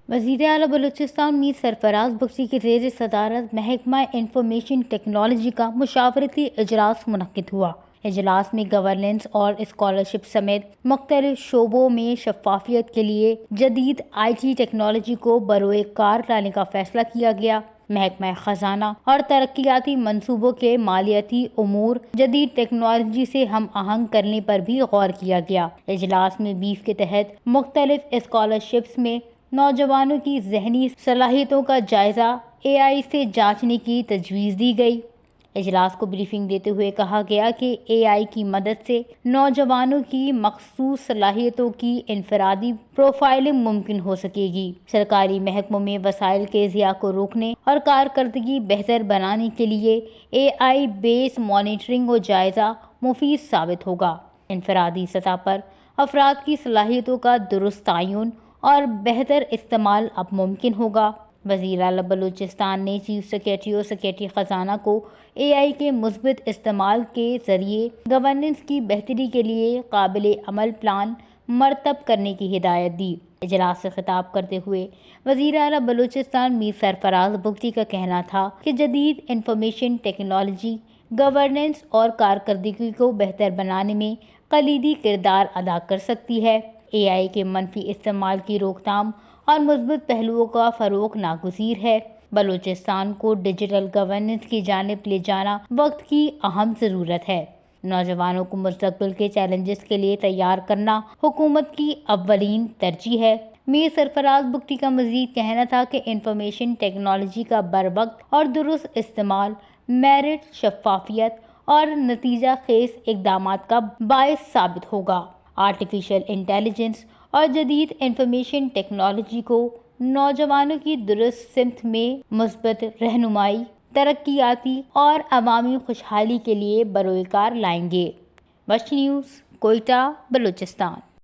وزیر اعلیٰ بلوچستان میر سرفراز بگٹی کی زیر صدارت محکمہ انفارمیشن ٹیکنالوجی کا مشاورتی اجلاس منعقد ہوا۔ اجلاس میں گورننس اور اسکالرشپ سمیت مختلف شعبوں میں شفافیت کے لیے جدید آئی ٹی ٹیکنالوجی کو بروئے کار لانے کا فیصلہ کیا گیا۔ محکمہ خزانہ اور ترقیاتی منصوبوں کے مالیاتی امور جدید ٹیکنالوجی سے ہم آہنگ کرنے پر بھی غور کیا گیا۔ اجلاس میں بیف کے تحت مختلف اسکالرشپس میں نوجوانوں کی ذہنی صلاحیتوں کا جائزہ اے آئی سے جانچنے کی تجویز دی گئی۔ اجلاس کو بریفنگ دیتے ہوئے کہا گیا کہ اے آئی کی مدد سے نوجوانوں کی مخصوص صلاحیتوں کی انفرادی پروفائلنگ ممکن ہو سکے گی۔ سرکاری محکموں میں وسائل کے ضیاع کو روکنے اور کارکردگی بہتر بنانے کے لیے اے آئی بیس مانیٹرنگ و جائزہ مفید ثابت ہوگا۔ انفرادی سطح پر افراد کی صلاحیتوں کا درست تعین اور بہتر استعمال اب ممکن ہوگا۔ وزیر اعلیٰ بلوچستان نے چیف سیکریٹری اور سیکریٹری خزانہ کو اے آئی کے مثبت استعمال کے ذریعے گورننس کی بہتری کے لیے قابل عمل پلان مرتب کرنے کی ہدایت دی۔ اجلاس سے خطاب کرتے ہوئے وزیر اعلیٰ بلوچستان میر سرفراز بگٹی کا کہنا تھا کہ جدید انفارمیشن ٹیکنالوجی گورننس اور کارکردگی کو بہتر بنانے میں کلیدی کردار ادا کر سکتی ہے۔ اے آئی کے منفی استعمال کی روک تھام اور مثبت پہلوؤں کا فروغ ناگزیر ہے۔ بلوچستان کو ڈیجیٹل گورننس کی جانب لے جانا وقت کی اہم ضرورت ہے۔ نوجوانوں کو مستقبل کے چیلنجز کے لیے تیار کرنا حکومت کی اولین ترجیح ہے۔ میر سرفراز بگٹی کا مزید کہنا تھا کہ انفارمیشن ٹیکنالوجی کا بروقت اور درست استعمال میرٹ، شفافیت اور نتیجہ خیز اقدامات کا باعث ثابت ہوگا۔ آرٹیفیشل انٹیلیجنس اور جدید انفارمیشن ٹیکنالوجی کو نوجوانوں کی درست سمت میں مثبت رہنمائی، ترقیاتی اور عوامی خوشحالی کے لیے بروئے کار لائیں گے۔ وش نیوز، کوئٹہ، بلوچستان۔